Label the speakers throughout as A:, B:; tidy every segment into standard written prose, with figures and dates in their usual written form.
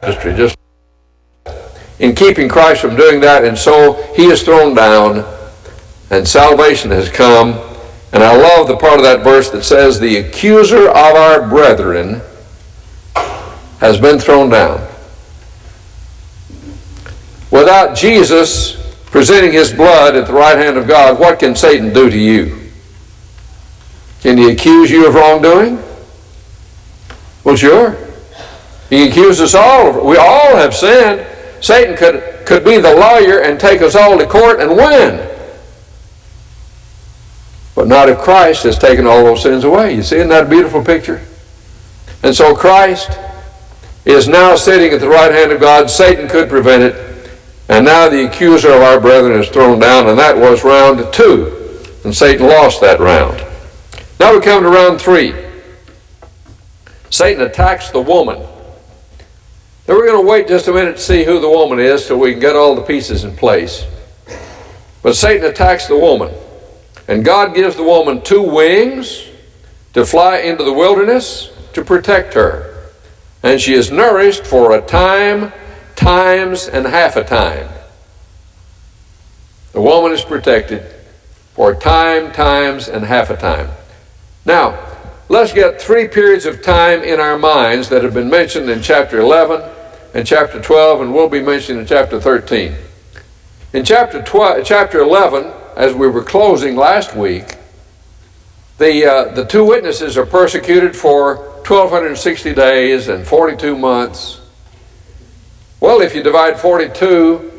A: history, just in keeping Christ from doing that, and so he is thrown down and salvation has come. And I love the part of that verse that says the accuser of our brethren has been thrown down. Without Jesus presenting his blood at the right hand of God, what can Satan do to you? Can he accuse you of wrongdoing? Well, sure. He accused us all. We all have sinned. Satan could be the lawyer and take us all to court and win. But not if Christ has taken all those sins away. You see, isn't that a beautiful picture? And so Christ is now sitting at the right hand of God. Satan could prevent it. And now the accuser of our brethren is thrown down, and that was round 2. And Satan lost that round. Now we come to round 3. Satan attacks the woman. Now we're going to wait just a minute to see who the woman is so we can get all the pieces in place. But Satan attacks the woman. And God gives the woman 2 wings to fly into the wilderness to protect her. And she is nourished for a time, times, and half a time. The woman is protected for a time, times, and half a time. Now, let's get 3 periods of time in our minds that have been mentioned in chapter 11 and chapter 12, and will be mentioned in chapter 13. In chapter 11, as we were closing last week, the 2 witnesses are persecuted for 1,260 days and 42 months. Well, if you divide 42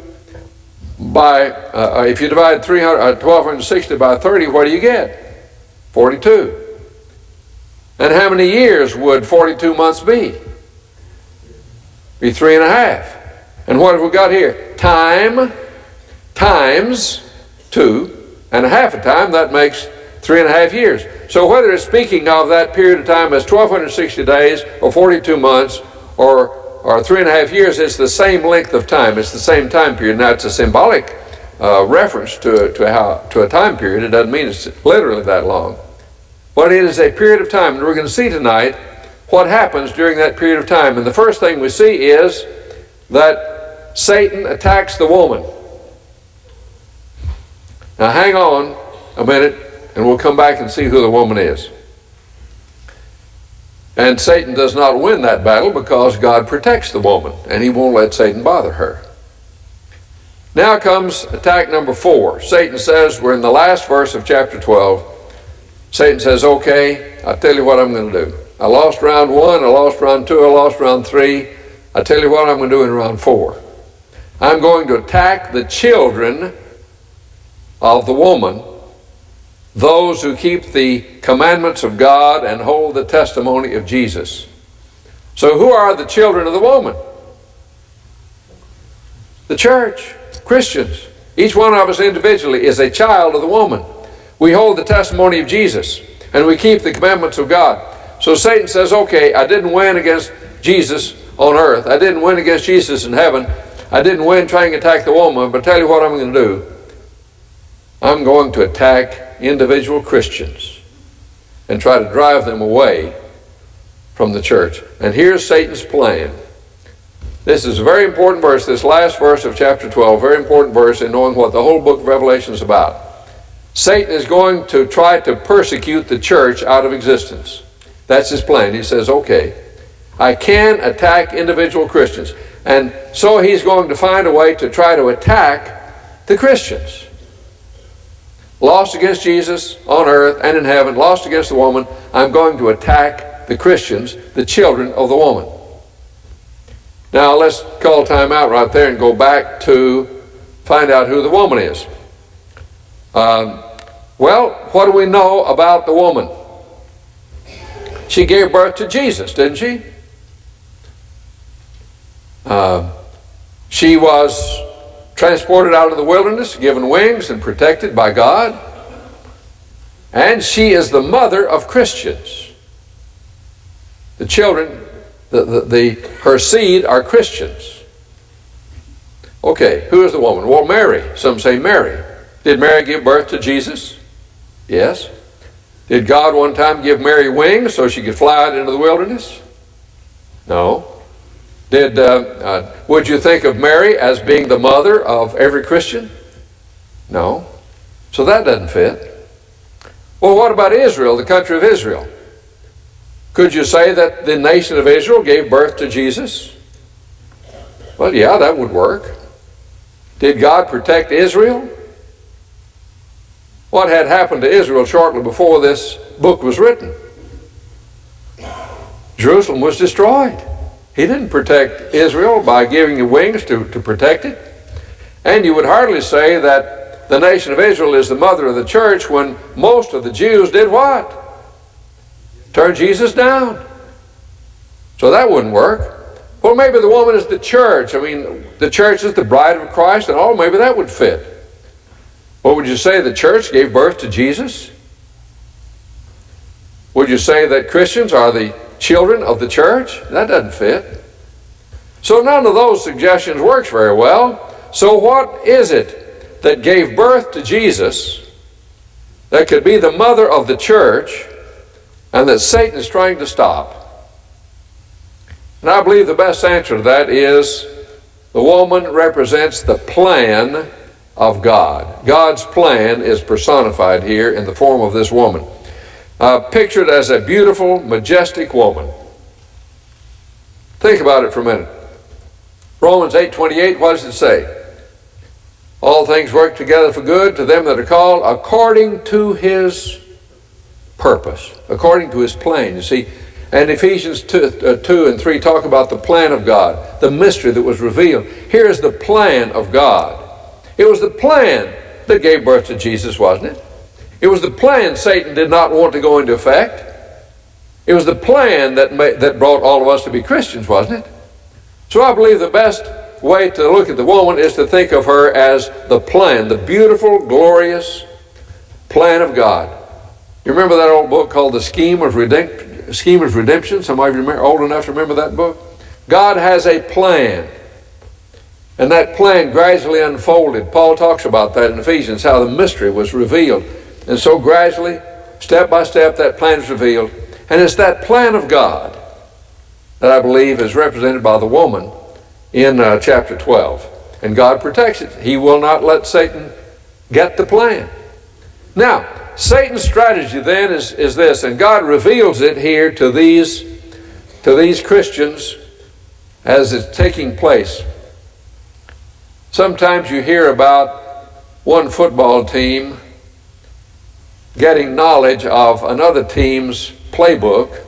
A: by, if you divide 1,260 by 30, what do you get? 42. And how many years would 42 months be? Be 3.5. And what have we got here? Time times 2 and a half a time, that makes 3.5 years. So whether it's speaking of that period of time as 1,260 days or 42 months or 3.5 years, it's the same length of time. It's the same time period. Now it's a symbolic reference to a time period. It doesn't mean it's literally that long. But it is a period of time. And we're going to see tonight what happens during that period of time. And the first thing we see is that Satan attacks the woman. Now hang on a minute and we'll come back and see who the woman is. And Satan does not win that battle because God protects the woman and he won't let Satan bother her. Now comes attack number 4. Satan says, we're in the last verse of chapter 12. Satan says, okay, I'll tell you what I'm going to do. I lost round 1, I lost round 2, I lost round 3. I'll tell you what I'm going to do in round 4. I'm going to attack the children of the woman, those who keep the commandments of God and hold the testimony of Jesus. So who are the children of the woman? The church, Christians. Each one of us individually is a child of the woman. We hold the testimony of Jesus and we keep the commandments of God. So Satan says, okay, I didn't win against Jesus on earth. I didn't win against Jesus in heaven. I didn't win trying to attack the woman, but tell you what I'm going to do. I'm going to attack individual Christians and try to drive them away from the church. And here's Satan's plan. This is a very important verse, this last verse of chapter 12, very important verse in knowing what the whole book of Revelation is about. Satan is going to try to persecute the church out of existence. That's his plan. He says, okay, I can attack individual Christians. And so he's going to find a way to try to attack the Christians. Lost against Jesus on earth and in heaven, lost against the woman, I'm going to attack the Christians, the children of the woman. Now let's call time out right there and go back to find out who the woman is. Well, what do we know about the woman? She gave birth to Jesus, didn't she? She was transported out of the wilderness, given wings and protected by God. And she is the mother of Christians. The children, her seed are Christians. Okay, who is the woman? Well, Mary. Some say Mary. Did Mary give birth to Jesus? Yes. Did God one time give Mary wings so she could fly out into the wilderness? No. Would you think of Mary as being the mother of every Christian? No. So that doesn't fit. Well, what about Israel, the country of Israel? Could you say that the nation of Israel gave birth to Jesus? Well, yeah, that would work. Did God protect Israel? What had happened to Israel shortly before this book was written? Jerusalem was destroyed. He didn't protect Israel by giving it wings to protect it. And you would hardly say that the nation of Israel is the mother of the church when most of the Jews did what? Turn Jesus down. So that wouldn't work. Well, maybe the woman is the church. I mean, the church is the bride of Christ, and maybe that would fit. What would you say? The church gave birth to Jesus? Would you say that Christians are the children of the church? That doesn't fit. So none of those suggestions works very well. So what is it that gave birth to Jesus that could be the mother of the church and that Satan is trying to stop? And I believe the best answer to that is the woman represents the plan of God. God's plan is personified here in the form of this woman. Pictured as a beautiful, majestic woman. Think about it for a minute. Romans 8:28, what does it say? All things work together for good to them that are called according to his purpose, according to his plan. You see, and Ephesians 2 and 3 talk about the plan of God, the mystery that was revealed. Here's the plan of God. It was the plan that gave birth to Jesus, wasn't it? It was the plan Satan did not want to go into effect. It was the plan that brought all of us to be Christians, wasn't it? So I believe the best way to look at the woman is to think of her as the plan, the beautiful, glorious plan of God. You remember that old book called The Scheme of Redemption? Some of you are old enough to remember that book? God has a plan. And that plan gradually unfolded. Paul talks about that in Ephesians, how the mystery was revealed. And so gradually, step by step, that plan is revealed. And it's that plan of God that I believe is represented by the woman in chapter 12. And God protects it. He will not let Satan get the plan. Now, Satan's strategy then is this, and God reveals it here to these Christians as it's taking place. Sometimes you hear about one football team getting knowledge of another team's playbook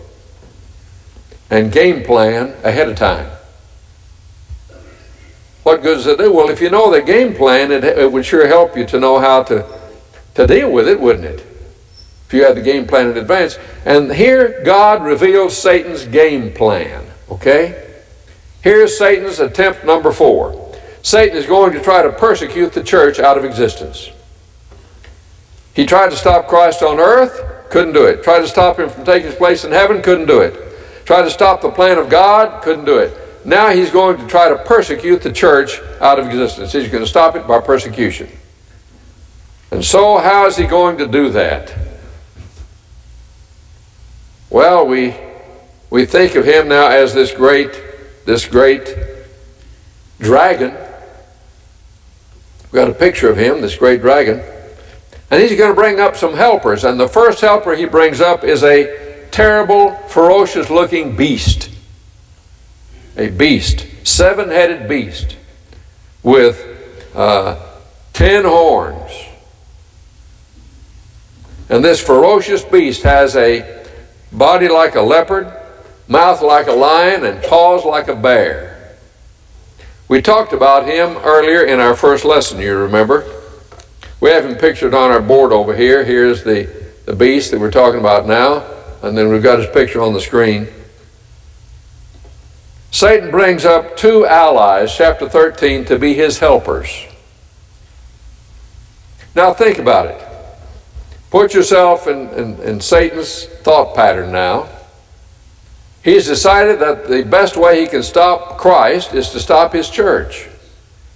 A: and game plan ahead of time. What good does it do? Well, if you know the game plan, it would sure help you to know how to deal with it, wouldn't it? If you had the game plan in advance. And here God reveals Satan's game plan, okay? Here's Satan's attempt number 4. Satan is going to try to persecute the church out of existence. He tried to stop Christ on earth, couldn't do it. Tried to stop him from taking his place in heaven, couldn't do it. Tried to stop the plan of God, couldn't do it. Now he's going to try to persecute the church out of existence. He's going to stop it by persecution. And so how is he going to do that? Well, we think of him now as this great dragon. We've got a picture of him, this great dragon. And he's going to bring up some helpers. And the first helper he brings up is a terrible, ferocious-looking beast. A beast. 7-headed beast with 10 horns. And this ferocious beast has a body like a leopard, mouth like a lion, and paws like a bear. We talked about him earlier in our first lesson, you remember. We have him pictured on our board over here. Here's the beast that we're talking about now. And then we've got his picture on the screen. Satan brings up 2 allies, chapter 13, to be his helpers. Now think about it. Put yourself in Satan's thought pattern now. He's decided that the best way he can stop Christ is to stop his church.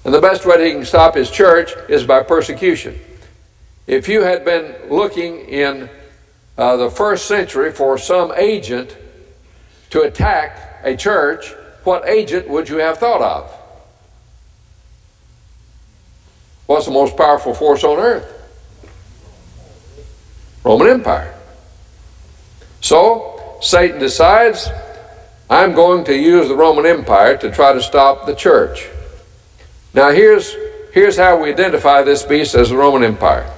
A: And the best way he can stop his church is by persecution. If you had been looking in the first century for some agent to attack a church, what agent would you have thought of? What's the most powerful force on earth? Roman Empire. So Satan decides, I'm going to use the Roman Empire to try to stop the church. Now here's how we identify this beast as the Roman Empire.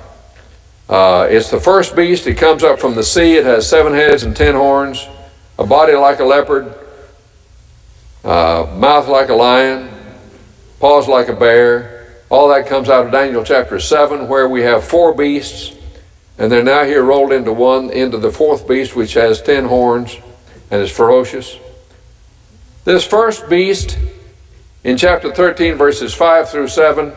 A: It's the first beast. It comes up from the sea. It has 7 heads and 10 horns, a body like a leopard, mouth like a lion, paws like a bear. All that comes out of Daniel chapter 7, where we have 4 beasts, and they're now here rolled into the 4th beast, which has 10 horns and is ferocious. This first beast, in chapter 13, verses 5 through 7,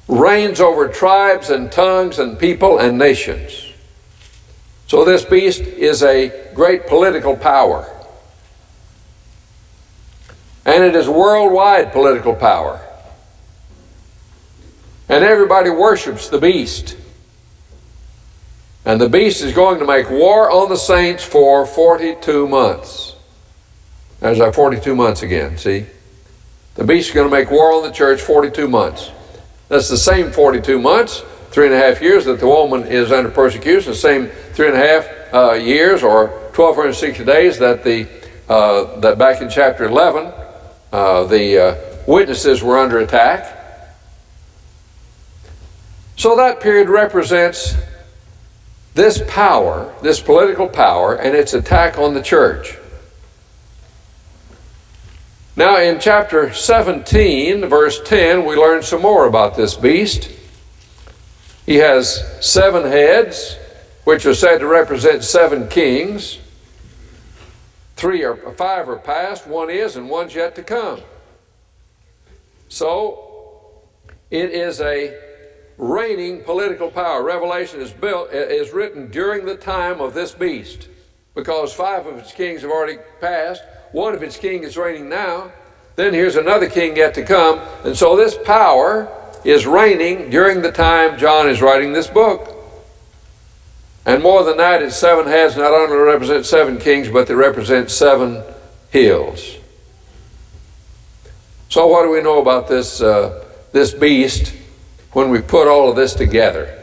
A: reigns over tribes and tongues and people and nations. So this beast is a great political power. And it is worldwide political power. And everybody worships the beast. And the beast is going to make war on the saints for 42 months. There's our 42 months again, see? The beast is going to make war on the church 42 months. That's the same 42 months, 3.5 years that the woman is under persecution, the same 3.5 years or 1,260 days that that back in chapter 11, the witnesses were under attack. So that period represents this power, this political power, and its attack on the church. Now in chapter 17, verse 10, we learn some more about this beast. He has 7 heads, which are said to represent 7 kings. 5 are past, 1 is, and 1's yet to come. So it is a reigning political power. Revelation is written during the time of this beast, because 5 of its kings have already passed. 1 of its kings is reigning now. Then here's another king yet to come. And so this power is reigning during the time John is writing this book. And more than that, its 7 heads not only represent 7 kings, but they represent 7 hills. So what do we know about this beast when we put all of this together?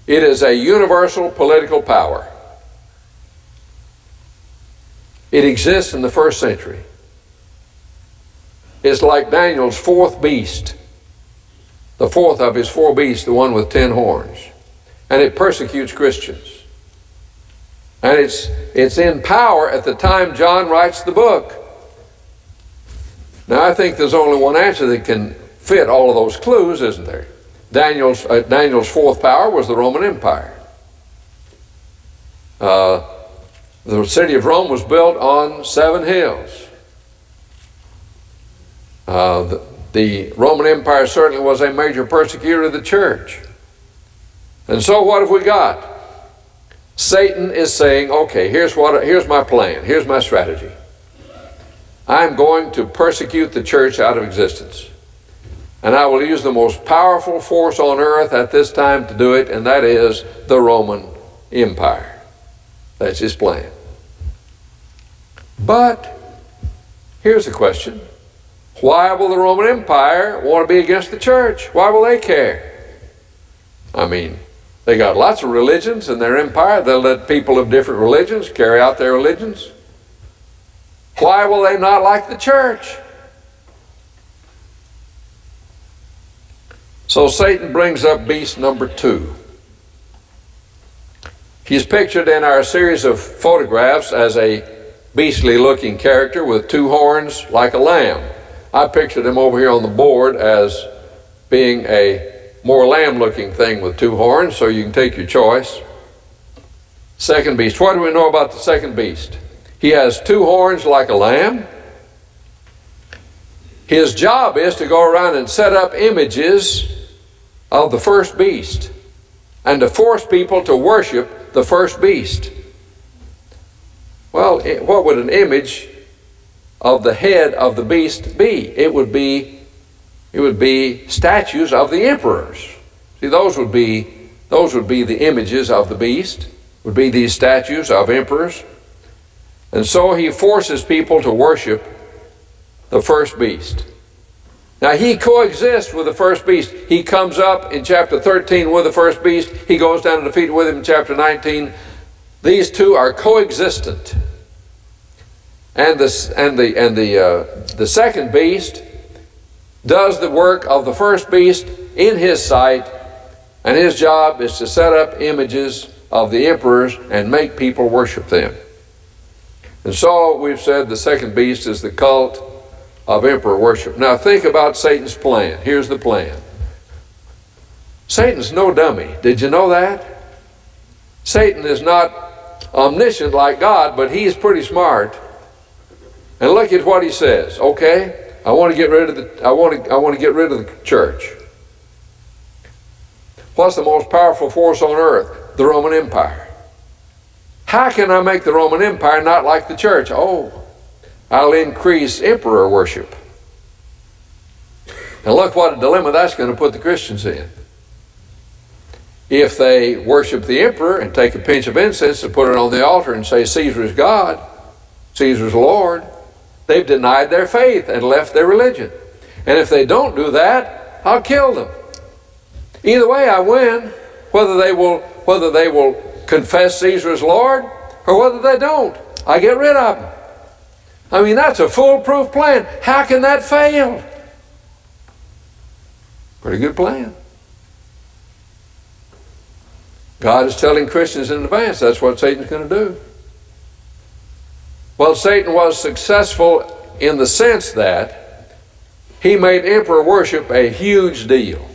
A: It is a universal political power. It exists in the 1st century. It's like Daniel's 4th beast, the 4th of his 4 beasts, the one with 10 horns. And it persecutes Christians. And it's in power at the time John writes the book. Now I think there's only one answer that can fit all of those clues, isn't there? Daniel's 4th power was the Roman Empire. The city of Rome was built on 7 hills. The Roman Empire certainly was a major persecutor of the church. And so what have we got? Satan is saying, okay, here's my plan, here's my strategy. I'm going to persecute the church out of existence. And I will use the most powerful force on earth at this time to do it, and that is the Roman Empire. That's his plan. But here's the question. Why will the Roman Empire want to be against the church? Why will they care? I mean, they got lots of religions in their empire. They'll let people of different religions carry out their religions. Why will they not like the church? So Satan brings up beast number 2. He's pictured in our series of photographs as a beastly looking character with 2 horns like a lamb. I pictured him over here on the board as being a more lamb looking thing with 2 horns, so you can take your choice. Second beast. What do we know about the second beast? He has 2 horns like a lamb. His job is to go around and set up images of the first beast and to force people to worship the first beast. Well, what would an image of the head of the beast be? It would be statues of the emperors. See, those would be the images of the beast, would be these statues of emperors. And so he forces people to worship the first beast. Now he coexists with the first beast. He comes up in chapter 13 with the first beast. He goes down to defeat with him in chapter 19. These two are coexistent. And the second beast does the work of the first beast in his sight, and his job is to set up images of the emperors and make people worship them. And so we've said the second beast is the cult of emperor worship. Now think about Satan's plan. Here's the plan. Satan's no dummy. Did you know that? Satan is not omniscient like God, but he's pretty smart. And look at what he says. Okay, I want to get rid of the church. What's the most powerful force on earth? The Roman Empire. How can I make the Roman Empire not like the church? Oh, I'll increase emperor worship. And look what a dilemma that's going to put the Christians in. If they worship the emperor and take a pinch of incense and put it on the altar and say Caesar is God, Caesar's Lord, they've denied their faith and left their religion. And if they don't do that, I'll kill them. Either way, I win, whether they will confess Caesar as Lord or whether they don't. I get rid of them. I mean, that's a foolproof plan. How can that fail? Pretty good plan. God is telling Christians in advance that's what Satan's going to do. Well, Satan was successful in the sense that he made emperor worship a huge deal.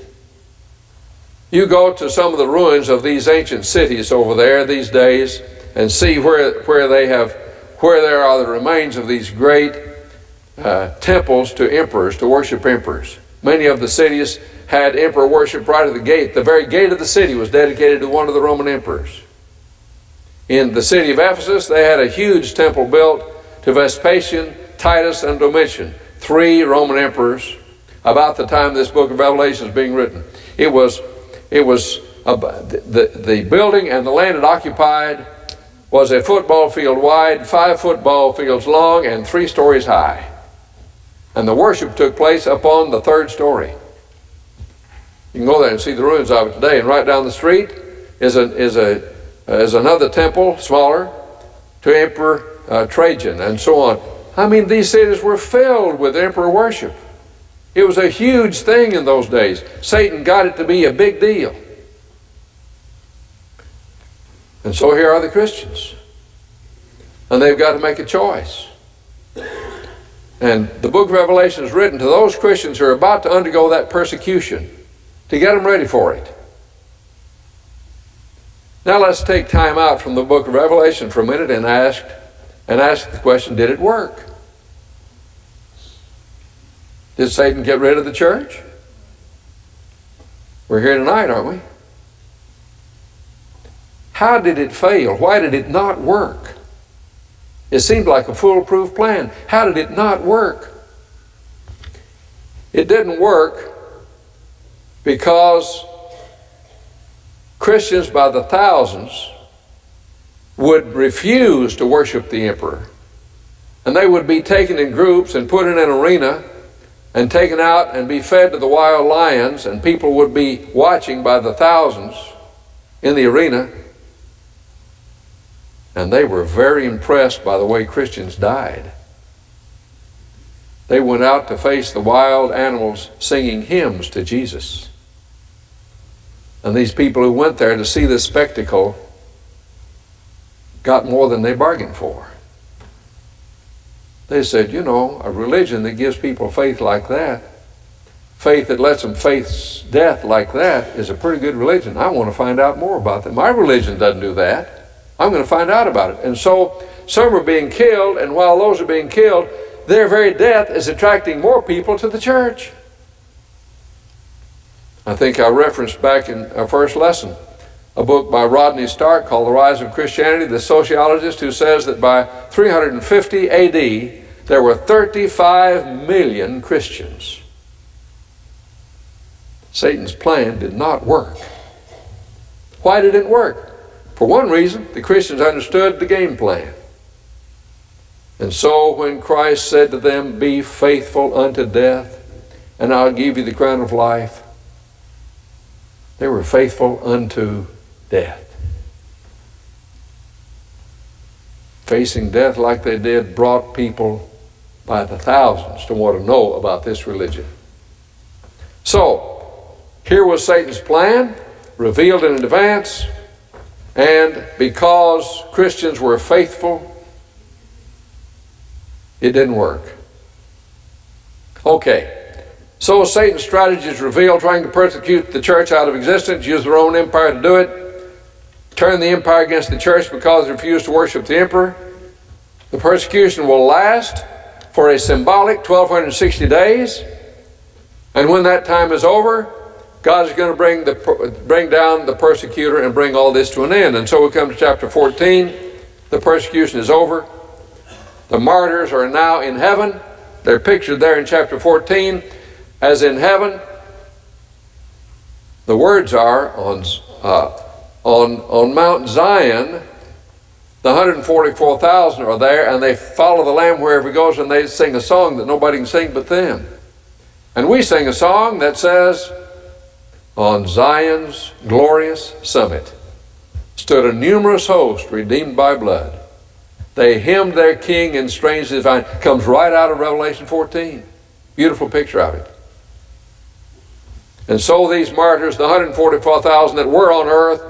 A: You go to some of the ruins of these ancient cities over there these days and see where there are the remains of these great temples to emperors, to worship emperors. Many of the cities had emperor worship right at the gate. The very gate of the city was dedicated to one of the Roman emperors. In the city of Ephesus, they had a huge temple built to Vespasian, Titus, and Domitian, 3 Roman emperors, about the time this book of Revelation is being written. The building and the land it occupied was a football field wide, 5 football fields long, and 3 stories high. And the worship took place upon the 3rd story. You can go there and see the ruins of it today. And right down the street is another temple, smaller, to Emperor Trajan, and so on. I mean, these cities were filled with emperor worship. It was a huge thing in those days. Satan got it to be a big deal. And so here are the Christians. And they've got to make a choice. And the book of Revelation is written to those Christians who are about to undergo that persecution, to get them ready for it. Now let's take time out from the book of Revelation for a minute and ask the question, did it work? Did Satan get rid of the church? We're here tonight, aren't we? How did it fail? Why did it not work? It seemed like a foolproof plan. How did it not work? It didn't work because Christians by the thousands would refuse to worship the emperor. And they would be taken in groups and put in an arena and taken out and be fed to the wild lions, and people would be watching by the thousands in the arena. And they were very impressed by the way Christians died. They went out to face the wild animals singing hymns to Jesus. And these people who went there to see this spectacle got more than they bargained for. They said, you know, a religion that gives people faith like that, faith that lets them face death like that, is a pretty good religion. I want to find out more about that. My religion doesn't do that. I'm going to find out about it. And so some are being killed, and while those are being killed, their very death is attracting more people to the church. I think I referenced back in our first lesson a book by Rodney Stark called The Rise of Christianity, the sociologist who says that by 350 AD, there were 35 million Christians. Satan's plan did not work. Why did it work? For one reason, the Christians understood the game plan. And so when Christ said to them, be faithful unto death, and I'll give you the crown of life, they were faithful unto death. Facing death like they did brought people by the thousands to want to know about this religion. So, here was Satan's plan, revealed in advance, and because Christians were faithful, it didn't work. Okay, so Satan's strategy is revealed, trying to persecute the church out of existence, use their own empire to do it, turn the empire against the church because they refuse to worship the emperor. The persecution will last for a symbolic 1260 days, and when that time is over, God is going to bring down the persecutor and bring all this to an end. And so we come to chapter 14. The persecution is over. The martyrs are now in heaven. They're pictured there in chapter 14 as in heaven. The words are on Mount Zion, the 144,000 are there, and they follow the Lamb wherever he goes, and they sing a song that nobody can sing but them. And we sing a song that says, on Zion's glorious summit stood a numerous host redeemed by blood. They hymned their king in strains divine. Comes right out of Revelation 14. Beautiful picture of it. And so these martyrs, the 144,000 that were on earth,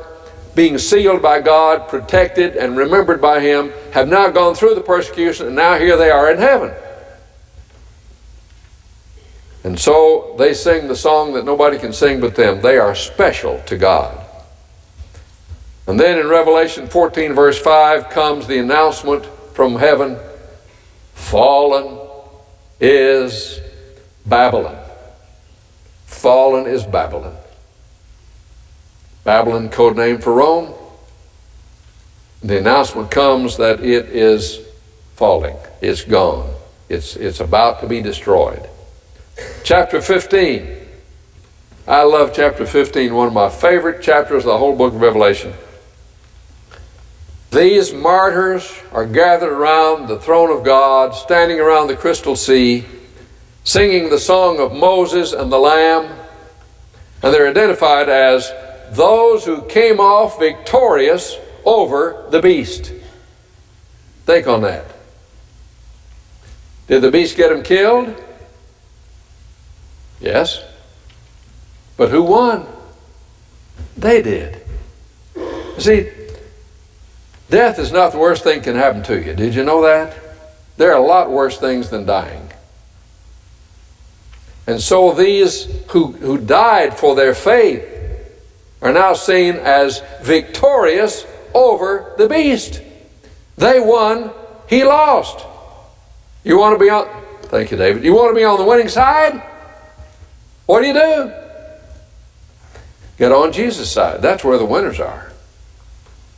A: being sealed by God, protected and remembered by him, have now gone through the persecution, and now here they are in heaven. And so they sing the song that nobody can sing but them. They are special to God. And then in Revelation 14 verse 5 comes the announcement from heaven, fallen is Babylon. Fallen is Babylon. Babylon, code name for Rome. The announcement comes that it is falling. It's gone. It's about to be destroyed. Chapter 15. I love chapter 15, one of my favorite chapters of the whole book of Revelation. These martyrs are gathered around the throne of God, standing around the crystal sea, singing the song of Moses and the Lamb, and they're identified as those who came off victorious over the beast. Think on that. Did the beast get them killed? Yes. But who won? They did. You see, death is not the worst thing that can happen to you. Did you know that? There are a lot worse things than dying. And so these who died for their faith are now seen as victorious over the beast. They won, he lost. You want to be on, thank you, David. You want to be on the winning side? What do? Get on Jesus' side. That's where the winners are.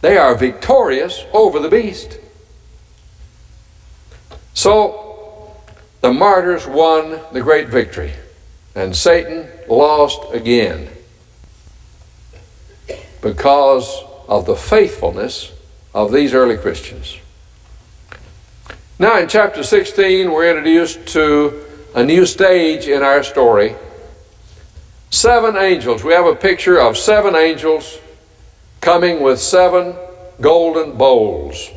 A: They are victorious over the beast. So, the martyrs won the great victory, and Satan lost again because of the faithfulness of these early Christians. Now in chapter 16, we're introduced to a new stage in our story. 7 angels. We have a picture of 7 angels coming with 7 golden bowls.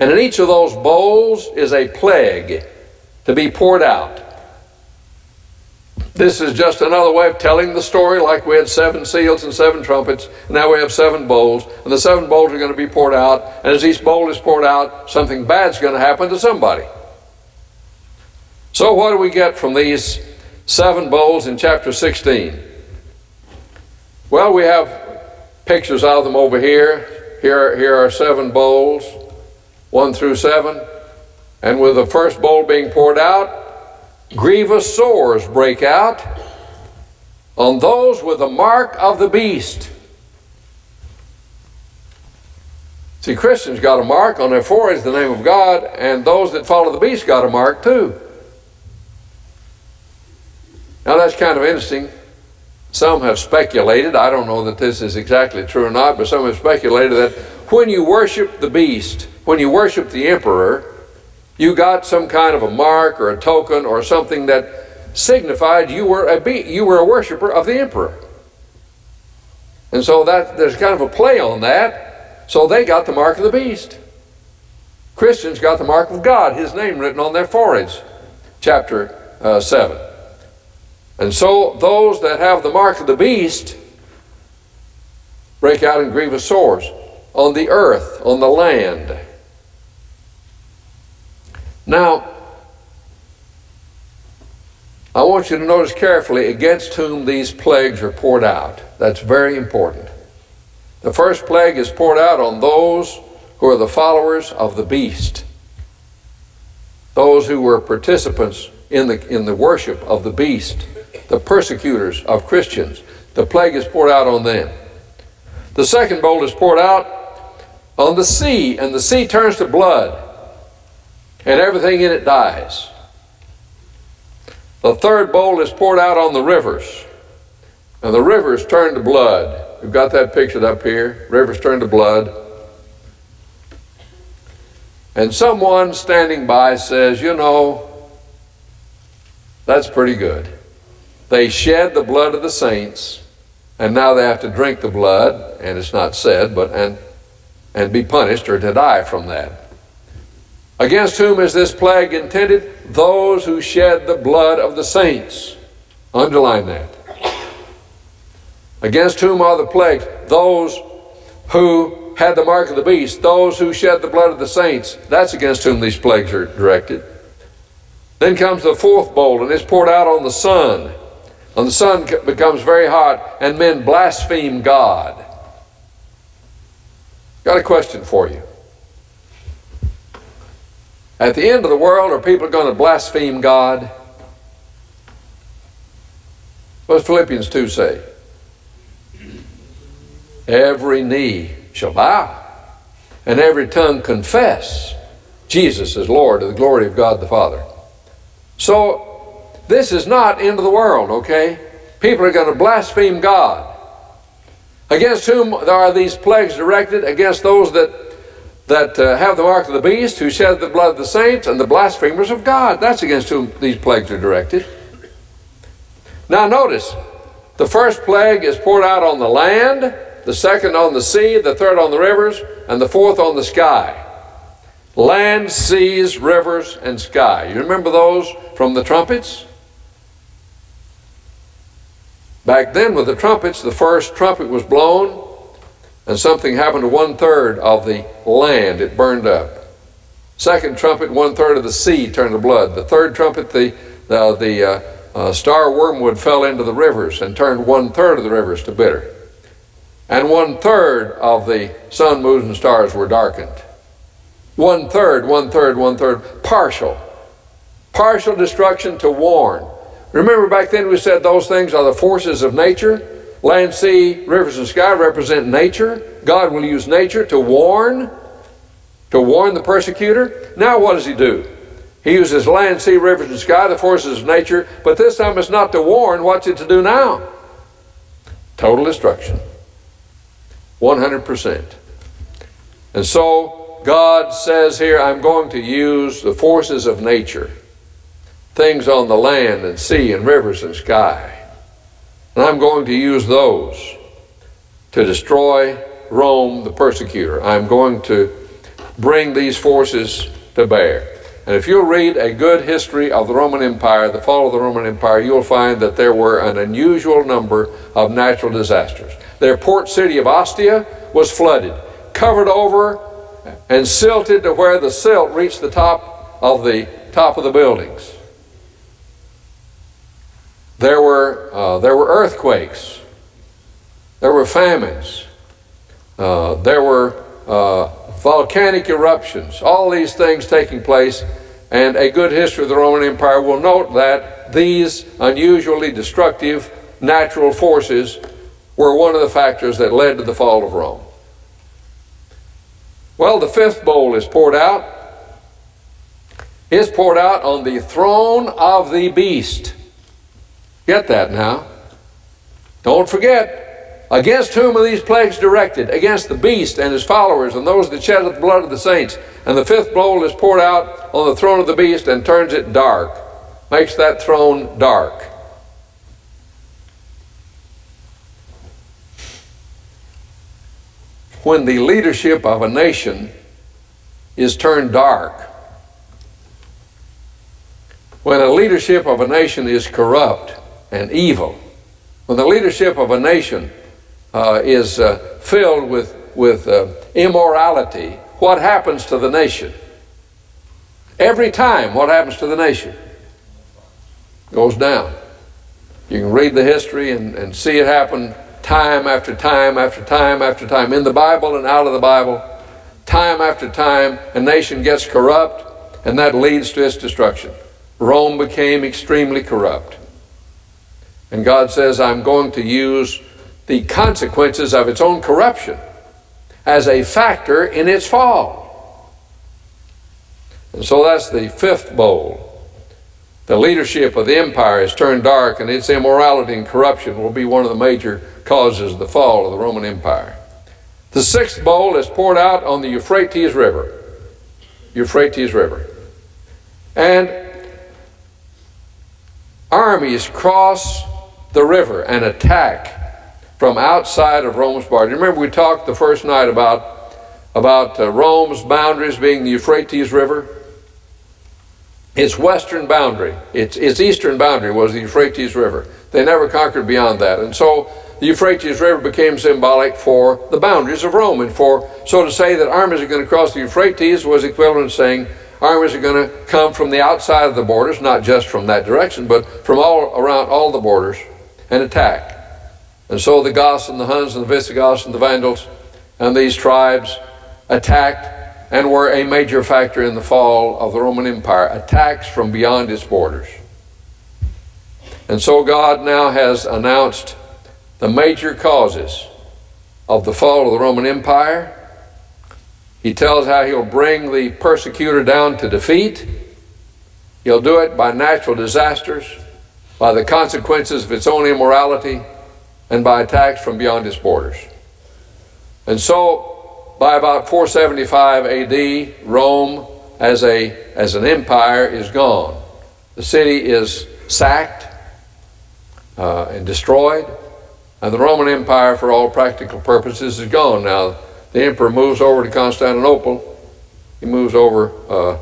A: And in each of those bowls is a plague to be poured out. This is just another way of telling the story, like we had 7 seals and 7 trumpets. Now we have 7 bowls, and the 7 bowls are going to be poured out. And as each bowl is poured out, something bad's going to happen to somebody. So what do we get from these 7 bowls in chapter 16? Well, we have pictures of them over here. Here are 7 bowls, 1 through 7. And with the first bowl being poured out, grievous sores break out on those with the mark of the beast. See, Christians got a mark on their foreheads, the name of God, and those that follow the beast got a mark too. Now that's kind of interesting. Some have speculated, I don't know that this is exactly true or not, but some have speculated that when you worship the beast, when you worship the emperor, You got some kind of a mark or a token or something that signified you were a worshiper of the emperor. And so there's kind of a play on that. So they got the mark of the beast. Christians got the mark of God, his name written on their foreheads, chapter 7. And so those that have the mark of the beast break out in grievous sores on the earth, on the land. Now, I want you to notice carefully against whom these plagues are poured out. That's very important. The first plague is poured out on those who are the followers of the beast, those who were participants in the worship of the beast, the persecutors of Christians. The plague is poured out on them. The second bowl is poured out on the sea, and the sea turns to blood, and everything in it dies. The third bowl is poured out on the rivers, and the rivers turn to blood. We've got that pictured up here. Rivers turn to blood. And someone standing by says, you know, that's pretty good. They shed the blood of the saints, and now they have to drink the blood, and it's not said, but and be punished or to die from that. Against whom is this plague intended? Those who shed the blood of the saints. Underline that. Against whom are the plagues? Those who had the mark of the beast, those who shed the blood of the saints. That's against whom these plagues are directed. Then comes the fourth bowl, and it's poured out on the sun. And the sun becomes very hot, and men blaspheme God. Got a question for you. At the end of the world, are people going to blaspheme God? What does Philippians 2 say? Every knee shall bow, and every tongue confess Jesus is Lord, to the glory of God the Father. So, this is not end of the world, okay? People are going to blaspheme God. Against whom are these plagues directed? Against those that have the mark of the beast, who shed the blood of the saints, and the blasphemers of God. That's against whom these plagues are directed. Now notice, the first plague is poured out on the land, the second on the sea, the third on the rivers, and the fourth on the sky. Land, seas, rivers, and sky. You remember those from the trumpets? Back then with the trumpets, the first trumpet was blown, and something happened to 1/3 of the land. It burned up. Second trumpet, 1/3 of the sea turned to blood. The third trumpet, the star wormwood fell into the rivers and turned 1/3 of the rivers to bitter. And 1/3 of the sun, moons, and stars were darkened. 1/3, 1/3, 1/3, partial. Partial destruction to warn. Remember back then we said those things are the forces of nature. Land, sea, rivers, and sky represent nature. God will use nature to warn the persecutor. Now what does he do? He uses land, sea, rivers, and sky, the forces of nature, but this time it's not to warn. What's it to do now? Total destruction. 100%. And so God says here, I'm going to use the forces of nature, things on the land and sea and rivers and sky. And I'm going to use those to destroy Rome, the persecutor. I'm going to bring these forces to bear. And if you'll read a good history of the Roman Empire, the fall of the Roman Empire, you'll find that there were an unusual number of natural disasters. Their port city of Ostia was flooded, covered over and silted to where the silt reached the top of the buildings. There were earthquakes. There were famines. There were volcanic eruptions. All these things taking place. And a good history of the Roman Empire will note that these unusually destructive natural forces were one of the factors that led to the fall of Rome. Well, the fifth bowl is poured out. It's poured out on the throne of the beast. Get that now. Don't forget, Against whom are these plagues directed? Against the beast and his followers, and those that shed the blood of the saints. And the fifth bowl is poured out on the throne of the beast and turns it dark, makes that throne dark. When the leadership of a nation is turned dark, when the leadership of a nation is corrupt and evil, when the leadership of a nation is filled with immorality, what happens to the nation? Every time, what happens to the nation? Goes down. You can read the history and see it happen time after time after time after time, in the Bible and out of the Bible. Time after time, a nation gets corrupt, and that leads to its destruction. Rome became extremely corrupt. And God says, I'm going to use the consequences of its own corruption as a factor in its fall. And so that's the fifth bowl. The leadership of the empire is turned dark, and its immorality and corruption will be one of the major causes of the fall of the Roman Empire. The sixth bowl is poured out on the Euphrates River. Euphrates River. And armies cross the river and attack from outside of Rome's border. Remember, we talked the first night about Rome's boundaries being the Euphrates River. Its western boundary, its eastern boundary was the Euphrates River. They never conquered beyond that. And so the Euphrates River became symbolic for the boundaries of Rome. And so to say that armies are going to cross the Euphrates was equivalent to saying armies are going to come from the outside of the borders, not just from that direction, but from all around all the borders, and attack. And so the Goths and the Huns and the Visigoths and the Vandals and these tribes attacked and were a major factor in the fall of the Roman Empire, attacks from beyond its borders. And so God now has announced the major causes of the fall of the Roman Empire. He tells how he'll bring the persecutor down to defeat. He'll do it by natural disasters, by the consequences of its own immorality, and by attacks from beyond its borders. And so, by about 475 AD, Rome as an empire is gone. The city is sacked and destroyed, and the Roman Empire, for all practical purposes, is gone. Now, the emperor moves over to Constantinople. He moves over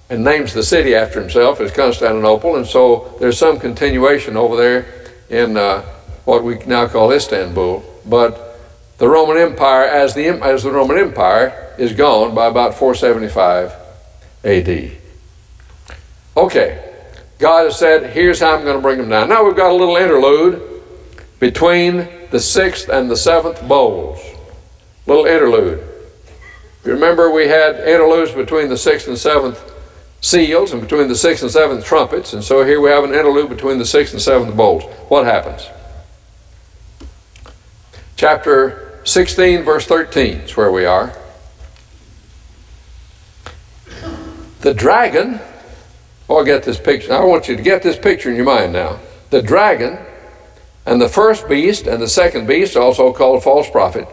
A: and names the city after himself as Constantinople, and so there's some continuation over there in what we now call Istanbul. But the Roman Empire, as the Roman Empire, is gone by about 475 AD. Okay, God has said, here's how I'm going to bring them down. Now we've got a little interlude between the sixth and the seventh bowls. Little interlude. You remember we had interludes between the sixth and seventh seals and between the sixth and seventh trumpets, and so here we have an interlude between the sixth and seventh bowls. What happens? Chapter 16, verse 13 is where we are. The dragon, get this picture. I want you to get this picture in your mind now. The dragon and the first beast and the second beast, also called false prophet,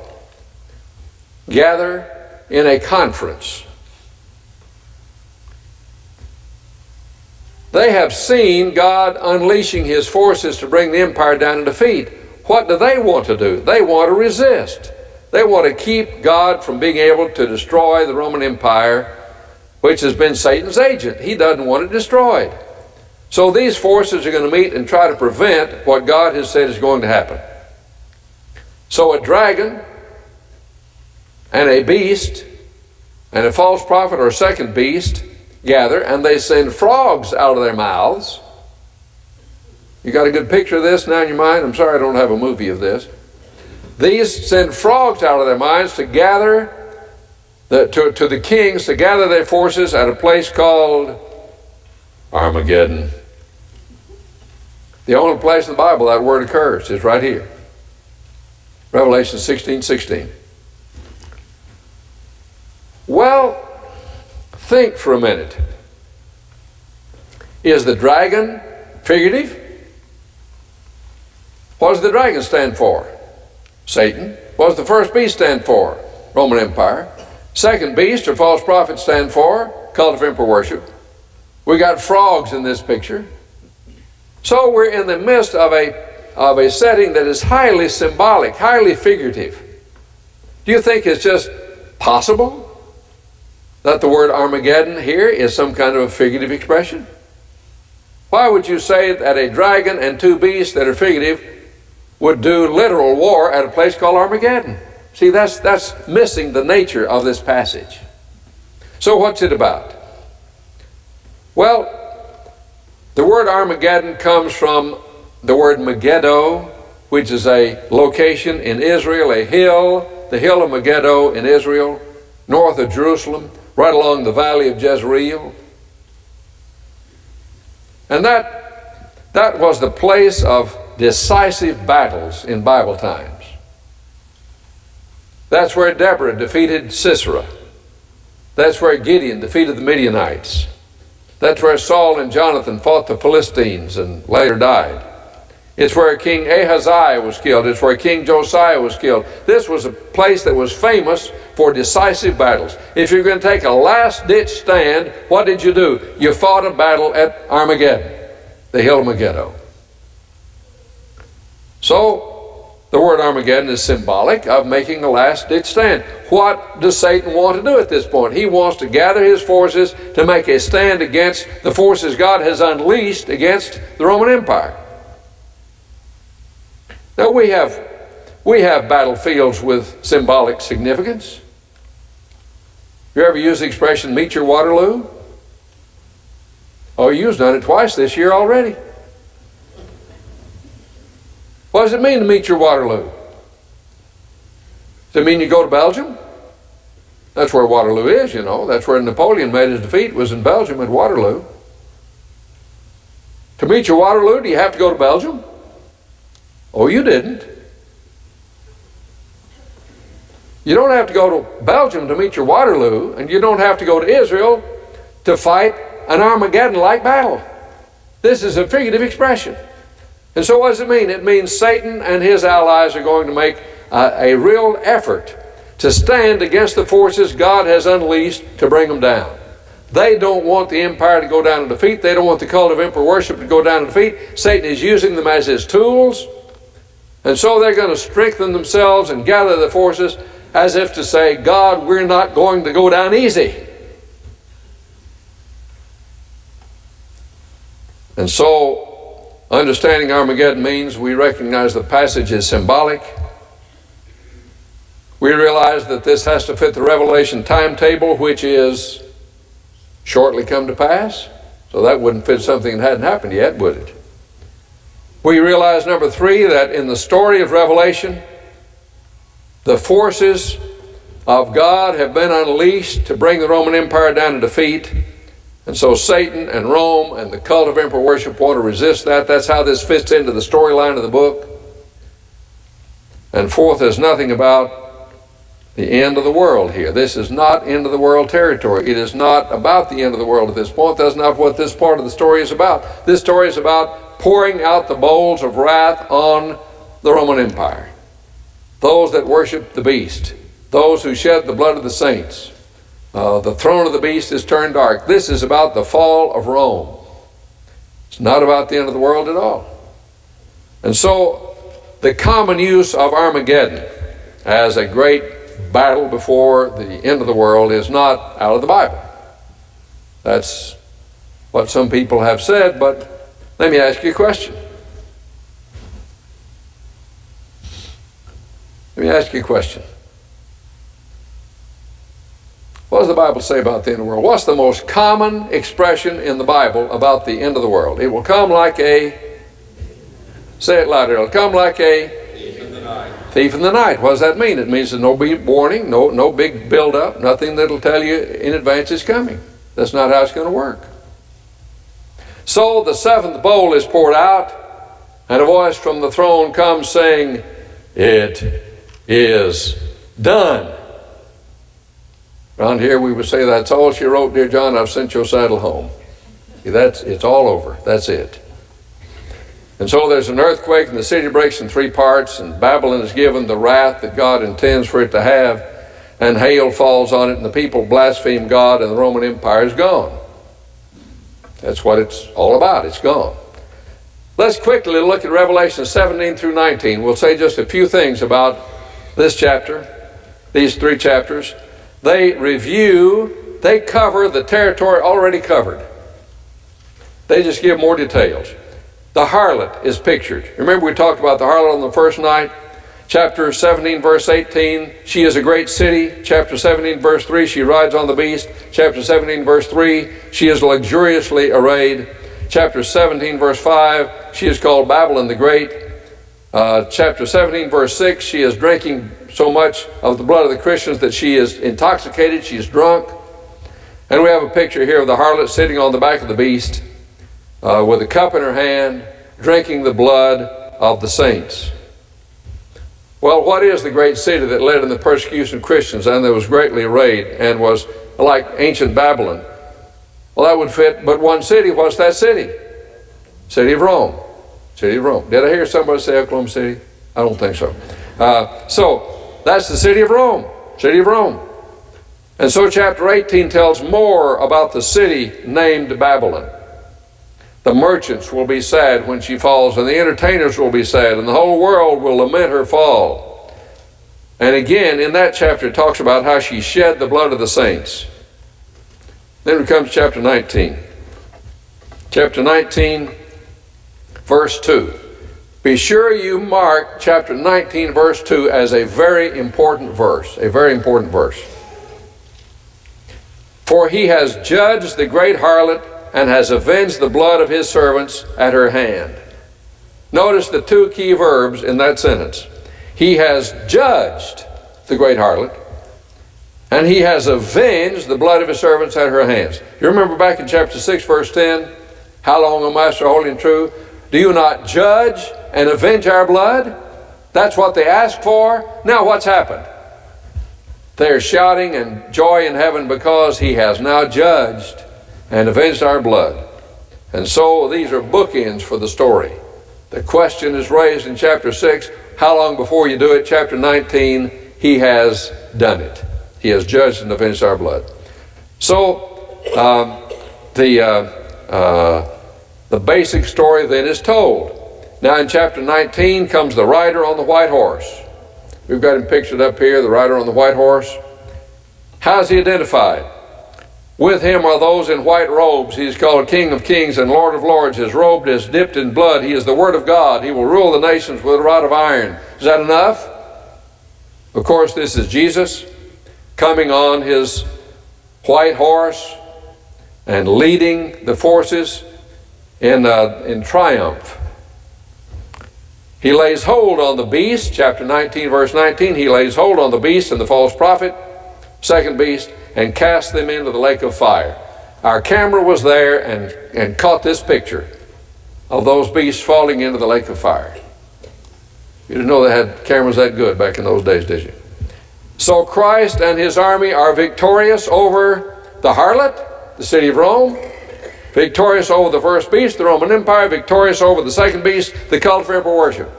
A: gather in a conference. They have seen God unleashing his forces to bring the empire down to defeat. What do they want to do? They want to resist. They want to keep God from being able to destroy the Roman Empire, which has been Satan's agent. He doesn't want it destroyed. So these forces are going to meet and try to prevent what God has said is going to happen. So a dragon and a beast and a false prophet or a second beast gather, and they send frogs out of their mouths. You got a good picture of this now in your mind? I'm sorry I don't have a movie of this. These send frogs out of their minds to gather, to the kings, to gather their forces at a place called Armageddon. The only place in the Bible that word occurs is right here. Revelation 16:16. Well, think for a minute. Is the dragon figurative? What does the dragon stand for? Satan. What does the first beast stand for? Roman Empire. Second beast, or false prophet, stand for cult of emperor worship. We got frogs in this picture. So we're in the midst of a setting that is highly symbolic, highly figurative. Do you think it's just possible that the word Armageddon here is some kind of a figurative expression? Why would you say that a dragon and two beasts that are figurative would do literal war at a place called Armageddon? See, that's missing the nature of this passage. So what's it about? Well, the word Armageddon comes from the word Megiddo, which is a location in Israel, a hill, the hill of Megiddo in Israel, north of Jerusalem, right along the valley of Jezreel. And that was the place of decisive battles in Bible times. That's where Deborah defeated Sisera. That's where Gideon defeated the Midianites. That's where Saul and Jonathan fought the Philistines and later died. It's where King Ahaziah was killed. It's where King Josiah was killed. This was a place that was famous for decisive battles. If you're going to take a last-ditch stand, what did you do? You fought a battle at Armageddon, the hill of Megiddo. So, the word Armageddon is symbolic of making a last-ditch stand. What does Satan want to do at this point? He wants to gather his forces to make a stand against the forces God has unleashed against the Roman Empire. Now we have battlefields with symbolic significance. You ever use the expression, meet your Waterloo? Oh, you've done it twice this year already. What does it mean to meet your Waterloo? Does it mean you go to Belgium? That's where Waterloo is, you know. That's where Napoleon made his defeat, was in Belgium at Waterloo. To meet your Waterloo, do you have to go to Belgium? Oh, you didn't. You don't have to go to Belgium to meet your Waterloo, and you don't have to go to Israel to fight an Armageddon-like battle. This is a figurative expression. And so what does it mean? It means Satan and his allies are going to make a real effort to stand against the forces God has unleashed to bring them down. They don't want the empire to go down in defeat. They don't want the cult of emperor worship to go down in defeat. Satan is using them as his tools. And so they're going to strengthen themselves and gather the forces as if to say, God, we're not going to go down easy. And so, understanding Armageddon means we recognize the passage is symbolic. We realize that this has to fit the Revelation timetable, which is shortly come to pass. So that wouldn't fit something that hadn't happened yet, would it? We realize, number three, that in the story of Revelation, the forces of God have been unleashed to bring the Roman Empire down to defeat. And so Satan and Rome and the cult of emperor worship want to resist that. That's how this fits into the storyline of the book. And fourth, there's nothing about the end of the world here. This is not end of the world territory. It is not about the end of the world at this point. That's not what this part of the story is about. This story is about pouring out the bowls of wrath on the Roman Empire. Those that worship the beast. Those who shed the blood of the saints. The throne of the beast is turned dark. This is about the fall of Rome. It's not about the end of the world at all. And so the common use of Armageddon as a great battle before the end of the world is not out of the Bible. That's what some people have said, but let me ask you a question. Let me ask you a question. What does the Bible say about the end of the world? What's the most common expression in the Bible about the end of the world? It will come like a, say it louder, it'll come like a thief in the night. Thief in the night. What does that mean? It means there's no big warning, no big build-up, nothing that'll tell you in advance it's coming. That's not how it's going to work. So the seventh bowl is poured out, and a voice from the throne comes saying, "It is done." Around here we would say, "That's all she wrote, dear John, I've sent your saddle home." See, it's all over. That's it. And so there's an earthquake, and the city breaks in 3 parts, and Babylon is given the wrath that God intends for it to have, and hail falls on it, and the people blaspheme God, and the Roman Empire is gone. That's what it's all about. It's gone. Let's quickly look at Revelation 17 through 19. We'll say just a few things about this chapter, these 3 chapters. They cover the territory already covered. They just give more details. The harlot is pictured. Remember we talked about the harlot on the first night? Chapter 17, verse 18, she is a great city. Chapter 17, verse 3, she rides on the beast. Chapter 17, verse 3, she is luxuriously arrayed. Chapter 17, verse 5, she is called Babylon the Great. Chapter 17, verse 6, she is drinking so much of the blood of the Christians that she is intoxicated, she is drunk. And we have a picture here of the harlot sitting on the back of the beast with a cup in her hand, drinking the blood of the saints. Well, what is the great city that led in the persecution of Christians and that was greatly arrayed and was like ancient Babylon? Well, that would fit but one city. What's that city? City of Rome. City of Rome. Did I hear somebody say Oklahoma City? I don't think so. So that's the city of Rome. City of Rome. And so chapter 18 tells more about the city named Babylon. The merchants will be sad when she falls, and the entertainers will be sad, and the whole world will lament her fall. And again, in that chapter, it talks about how she shed the blood of the saints. Then we come to chapter 19. Chapter 19, verse 2. Be sure you mark chapter 19, verse 2 as a very important verse. A very important verse. For he has judged the great harlot and has avenged the blood of his servants at her hand. Notice the 2 key verbs in that sentence. He has judged the great harlot, and he has avenged the blood of his servants at her hands. You remember back in chapter 6, verse 10, how long, O Master, holy and true, do you not judge and avenge our blood? That's what they asked for. Now what's happened? They're shouting and joy in heaven because he has now judged and avenged our blood. And so these are bookends for the story. The question is raised in chapter 6, how long before you do it? Chapter 19, he has done it. He has judged and avenged our blood. So the basic story then is told. Now in chapter 19 comes the rider on the white horse. We've got him pictured up here, the rider on the white horse. How's he identified? With him are those in white robes. He is called King of Kings and Lord of Lords. His robe is dipped in blood. He is the Word of God. He will rule the nations with a rod of iron. Is that enough? Of course, this is Jesus coming on his white horse and leading the forces in triumph. He lays hold on the beast, chapter 19, verse 19. He lays hold on the beast and the false prophet, second beast, and cast them into the lake of fire. Our camera was there and caught this picture of those beasts falling into the lake of fire. You didn't know they had cameras that good back in those days, did you? So Christ and his army are victorious over the harlot, the city of Rome, victorious over the first beast, the Roman Empire, victorious over the second beast, the cult of emperor worship.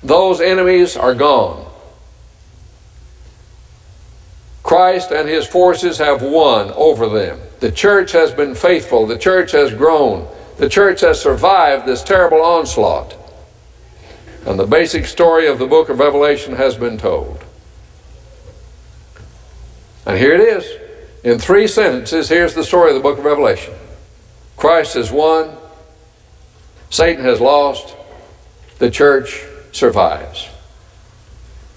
A: Those enemies are gone. Christ and his forces have won over them. The church has been faithful. The church has grown. The church has survived this terrible onslaught. And the basic story of the book of Revelation has been told. And here it is. In 3 sentences, here's the story of the book of Revelation. Christ has won. Satan has lost. The church survives.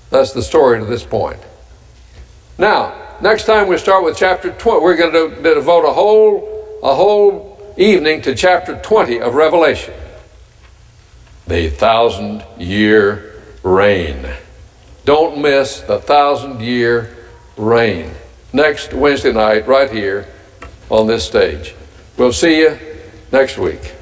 A: That's the story to this point. Now, next time we start with chapter 20. We're going to devote a whole evening to chapter 20 of Revelation. The 1,000-year reign. Don't miss the 1,000-year reign. Next Wednesday night, right here on this stage. We'll see you next week.